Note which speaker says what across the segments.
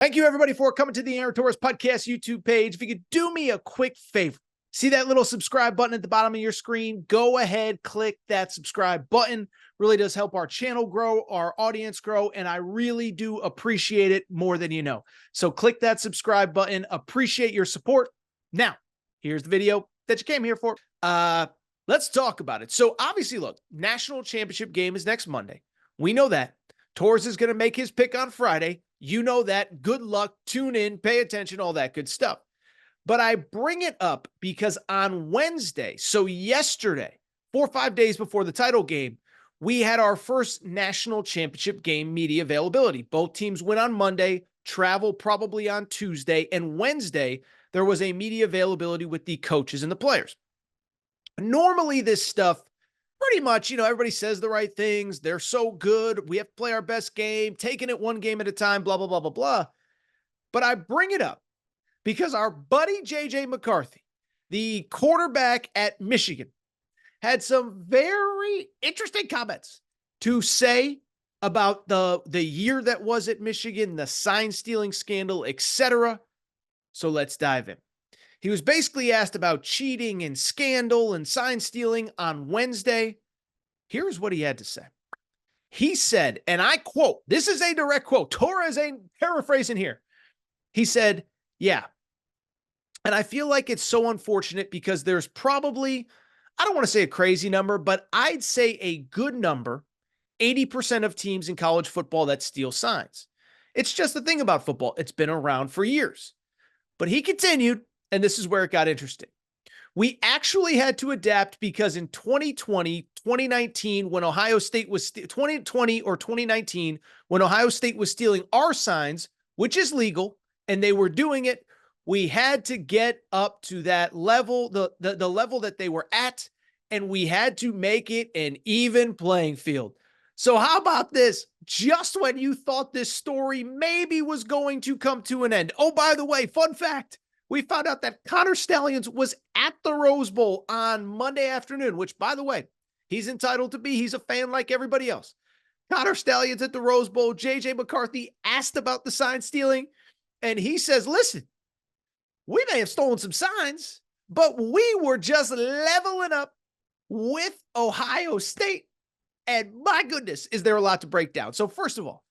Speaker 1: Thank you, everybody, for coming to the Aaron Torres Podcast YouTube page. If you could do me a quick favor, see that little subscribe button at the bottom of your screen? Go ahead, click that subscribe button. Really does help our channel grow, our audience grow, and I really do appreciate it more than you know. So click that subscribe button. Appreciate your support. Now, here's the video that you came here for. Let's talk about it. So obviously, look, national championship game is next Monday. We know that. Torres is going to make his pick on Friday. You know that. Good luck. Tune in, pay attention, all that good stuff. But I bring it up because on Wednesday, so yesterday, 4 or 5 days before the title game, we had our first national championship game media availability. Both teams went on Monday, travel probably on Tuesday, and Wednesday, there was a media availability with the coaches and the players. Normally, this stuff, pretty much, everybody says the right things. They're so good. We have to play our best game, taking it one game at a time, blah, blah, blah, blah, blah. But I bring it up because our buddy JJ McCarthy, the quarterback at Michigan, had some very interesting comments to say about the year that was at Michigan, the sign stealing scandal, etc. So let's dive in. He was basically asked about cheating and scandal and sign stealing on Wednesday. Here's what he had to say. He said, and I quote, this is a direct quote, Torres ain't paraphrasing here. He said, yeah. And I feel like it's so unfortunate because there's probably, I don't want to say a crazy number, but I'd say a good number, 80% of teams in college football that steal signs. It's just the thing about football. It's been around for years. But he continued, and this is where it got interesting. We actually had to adapt because in 2020, 2019, when Ohio State was 2020 or 2019, when Ohio State was stealing our signs, which is legal, and they were doing it, we had to get up to that level, the level that they were at, and we had to make it an even playing field. So how about this? Just when you thought this story maybe was going to come to an end. Oh, by the way, fun fact. We found out that Connor Stalions was at the Rose Bowl on Monday afternoon, which, by the way, he's entitled to be. He's a fan like everybody else. Connor Stalions at the Rose Bowl. JJ McCarthy asked about the sign stealing, and he says, listen, we may have stolen some signs, but we were just leveling up with Ohio State. And my goodness, is there a lot to break down. So first of all,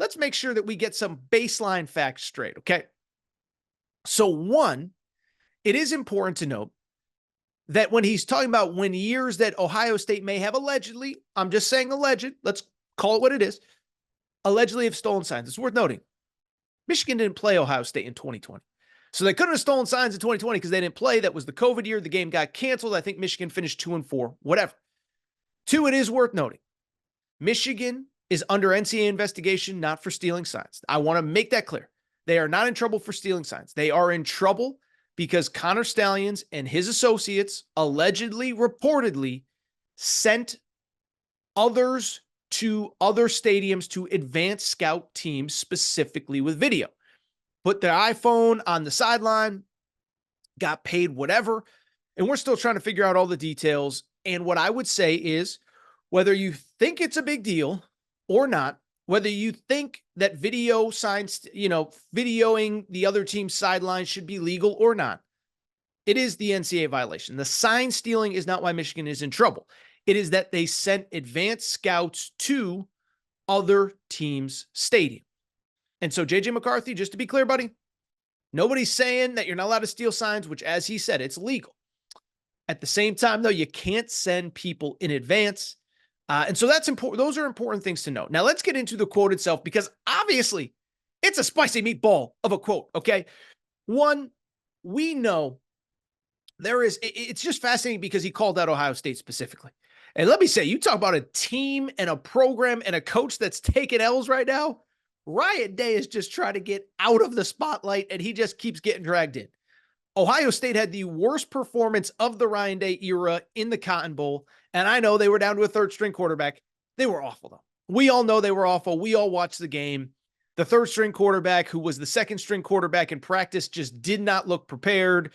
Speaker 1: let's make sure that we get some baseline facts straight, okay? So one, it is important to note that when he's talking about when years that Ohio State may have allegedly, I'm just saying alleged, let's call it what it is, allegedly have stolen signs. It's worth noting. Michigan didn't play Ohio State in 2020. So they couldn't have stolen signs in 2020 because they didn't play. That was the COVID year. The game got canceled. I think Michigan finished 2-4, whatever. Two, it is worth noting. Michigan is under NCAA investigation, not for stealing signs. I want to make that clear. They are not in trouble for stealing signs. They are in trouble because Connor Stalions and his associates allegedly, reportedly, sent others to other stadiums to advance scout teams specifically with video. Put their iPhone on the sideline, got paid whatever, and we're still trying to figure out all the details. And what I would say is, whether you think it's a big deal or not, whether you think that video signs, videoing the other team's sideline should be legal or not, it is the NCAA violation. The sign stealing is not why Michigan is in trouble. It is that they sent advanced scouts to other teams' stadium. And so JJ McCarthy, just to be clear, buddy, nobody's saying that you're not allowed to steal signs, which, as he said, it's legal. At the same time, though, you can't send people in advance. And so that's important. Those are important things to know. Now let's get into the quote itself, because obviously it's a spicy meatball of a quote. Okay. One, we know it's just fascinating because he called out Ohio State specifically. And let me say, you talk about a team and a program and a coach that's taking L's right now. Ryan Day is just trying to get out of the spotlight, and he just keeps getting dragged in. Ohio State had the worst performance of the Ryan Day era in the Cotton Bowl. And I know they were down to a third-string quarterback. They were awful, though. We all know they were awful. We all watched the game. The third-string quarterback, who was the second-string quarterback in practice, just did not look prepared.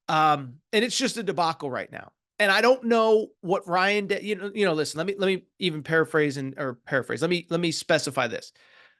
Speaker 1: And it's just a debacle right now. And I don't know what Ryan did. Listen, let me even paraphrase. Let me specify this.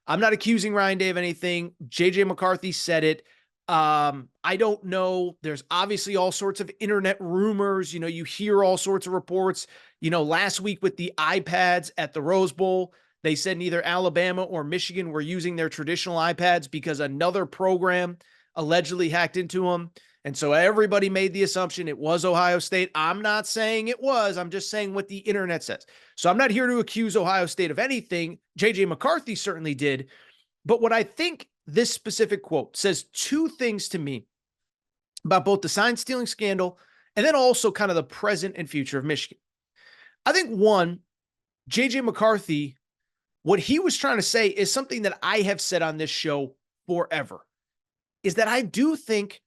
Speaker 1: I'm not accusing Ryan Day of anything. JJ McCarthy said it. I don't know. There's obviously all sorts of internet rumors. You hear all sorts of reports. Last week with the iPads at the Rose Bowl, they said neither Alabama or Michigan were using their traditional iPads because another program allegedly hacked into them. And so everybody made the assumption it was Ohio State. I'm not saying it was. I'm just saying what the internet says. So I'm not here to accuse Ohio State of anything. JJ McCarthy certainly did. But what I think this specific quote says two things to me about both the sign stealing scandal and then also kind of the present and future of Michigan. I think one, JJ McCarthy, what he was trying to say is something that I have said on this show forever, is that I do think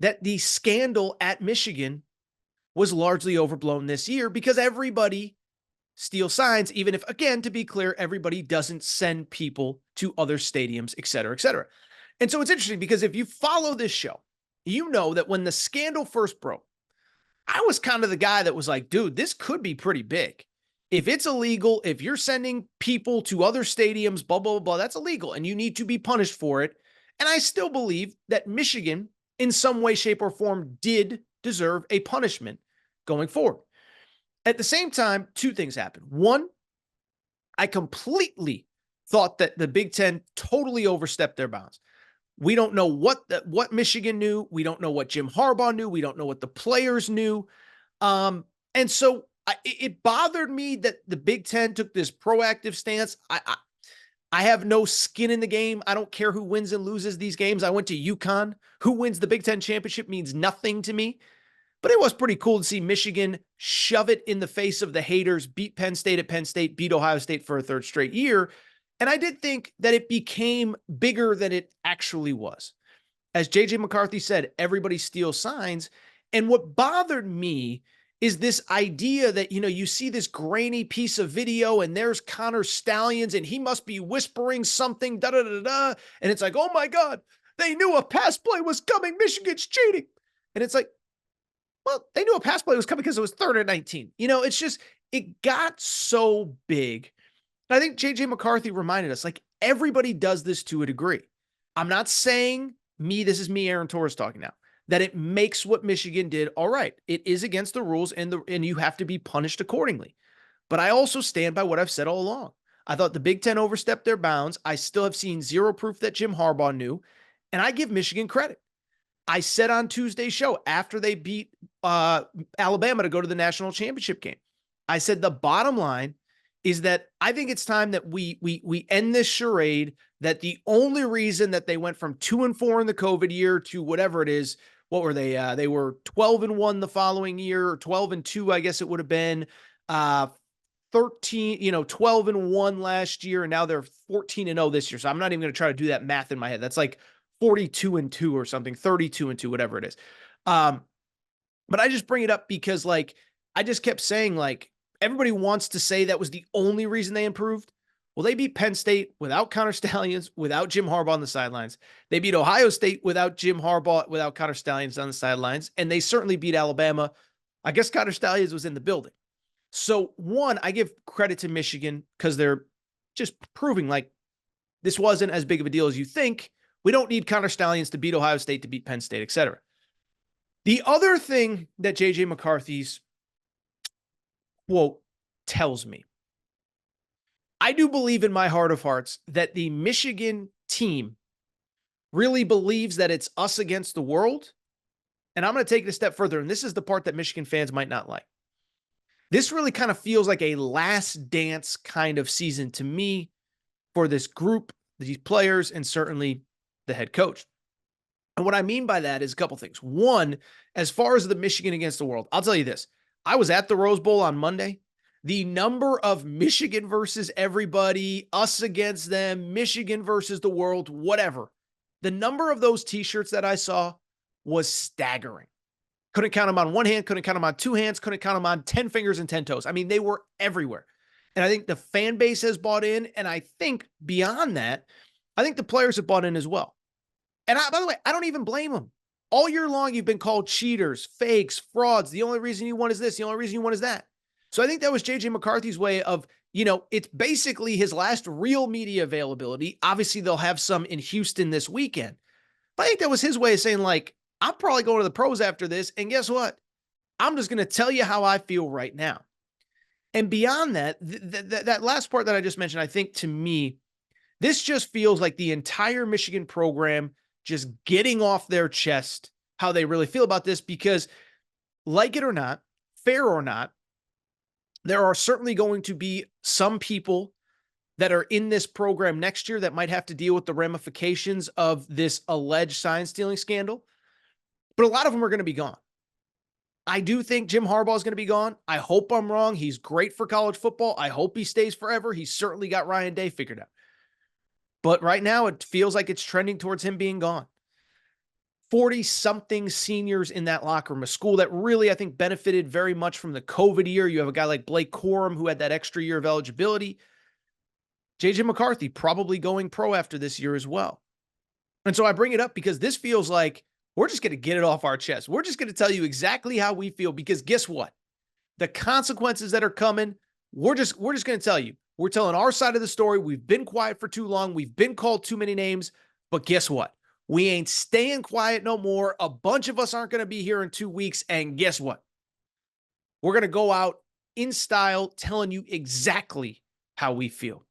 Speaker 1: that the scandal at Michigan was largely overblown this year because everybody steals signs, even if, again, to be clear, everybody doesn't send people to other stadiums, et cetera, et cetera. And so it's interesting because if you follow this show, you know that when the scandal first broke, I was kind of the guy that was like, dude, this could be pretty big. If it's illegal, if you're sending people to other stadiums, blah, blah, blah, that's illegal and you need to be punished for it. And I still believe that Michigan, in some way, shape, or form, did deserve a punishment going forward. At the same time, two things happened. One, I completely thought that the Big Ten totally overstepped their bounds. We don't know what Michigan knew. We don't know what Jim Harbaugh knew. We don't know what the players knew. And so it bothered me that the Big Ten took this proactive stance. I have no skin in the game. I don't care who wins and loses these games. I went to UConn. Who wins the Big Ten championship means nothing to me. But it was pretty cool to see Michigan shove it in the face of the haters, beat Penn State at Penn State, beat Ohio State for a third straight year. And I did think that it became bigger than it actually was. As JJ McCarthy said, everybody steals signs. And what bothered me is this idea that, you see this grainy piece of video and there's Connor Stallions and he must be whispering something, da-da-da-da. And it's like, oh my God, they knew a pass play was coming. Michigan's cheating. And it's like, well, they knew a pass play was coming because it was 3rd and 19. It's just, it got so big. I think JJ McCarthy reminded us, like, everybody does this to a degree. I'm not saying this is me, Aaron Torres, talking now, that it makes what Michigan did all right. It is against the rules and you have to be punished accordingly. But I also stand by what I've said all along. I thought the Big Ten overstepped their bounds. I still have seen zero proof that Jim Harbaugh knew, and I give Michigan credit. I said on Tuesday's show, after they beat Alabama to go to the national championship game, I said the bottom line is that I think it's time that we end this charade that the only reason that they went from 2-4 in the COVID year to whatever it is, what were they? They were 12-1 the following year, or 12-2, I guess it would have been, 12-1 last year, and now they're 14-0 this year. So I'm not even going to try to do that math in my head. That's like 42-2 or something, 32-2, whatever it is. But I just bring it up because, like, I just kept saying, like, everybody wants to say that was the only reason they improved. Well, they beat Penn State without Connor Stallions, without Jim Harbaugh on the sidelines. They beat Ohio State without Jim Harbaugh, without Connor Stallions on the sidelines. And they certainly beat Alabama. I guess Connor Stallions was in the building. So, one, I give credit to Michigan because they're just proving, like, this wasn't as big of a deal as you think. We don't need Connor Stallions to beat Ohio State, to beat Penn State, et cetera. The other thing that JJ McCarthy's quote tells me, I do believe in my heart of hearts that the Michigan team really believes that it's us against the world. And I'm going to take it a step further. And this is the part that Michigan fans might not like. This really kind of feels like a last dance kind of season to me for this group, these players, and certainly the head coach. And what I mean by that is a couple things. One, as far as the Michigan against the world, I'll tell you this. I was at the Rose Bowl on Monday. The number of Michigan versus everybody, us against them, Michigan versus the world, whatever. The number of those t-shirts that I saw was staggering. Couldn't count them on one hand, couldn't count them on two hands, couldn't count them on 10 fingers and 10 toes. I mean, they were everywhere. And I think the fan base has bought in. And I think beyond that, I think the players have bought in as well. And by the way, I don't even blame them. All year long, you've been called cheaters, fakes, frauds. The only reason you won is this. The only reason you won is that. So I think that was JJ McCarthy's way of, it's basically his last real media availability. Obviously, they'll have some in Houston this weekend. But I think that was his way of saying, like, I'm probably going to the pros after this. And guess what? I'm just going to tell you how I feel right now. And beyond that, that last part that I just mentioned, I think to me, this just feels like the entire Michigan program just getting off their chest how they really feel about this, because like it or not, fair or not, there are certainly going to be some people that are in this program next year that might have to deal with the ramifications of this alleged sign stealing scandal. But a lot of them are going to be gone. I do think Jim Harbaugh is going to be gone. I hope I'm wrong. He's great for college football. I hope he stays forever. He's certainly got Ryan Day figured out. But right now, it feels like it's trending towards him being gone. 40-something seniors in that locker room, a school that really, I think, benefited very much from the COVID year. You have a guy like Blake Corum who had that extra year of eligibility. JJ McCarthy probably going pro after this year as well. And so I bring it up because this feels like we're just going to get it off our chest. We're just going to tell you exactly how we feel, because guess what? The consequences that are coming, we're just going to tell you. We're telling our side of the story. We've been quiet for too long. We've been called too many names. But guess what? We ain't staying quiet no more. A bunch of us aren't going to be here in 2 weeks. And guess what? We're going to go out in style telling you exactly how we feel.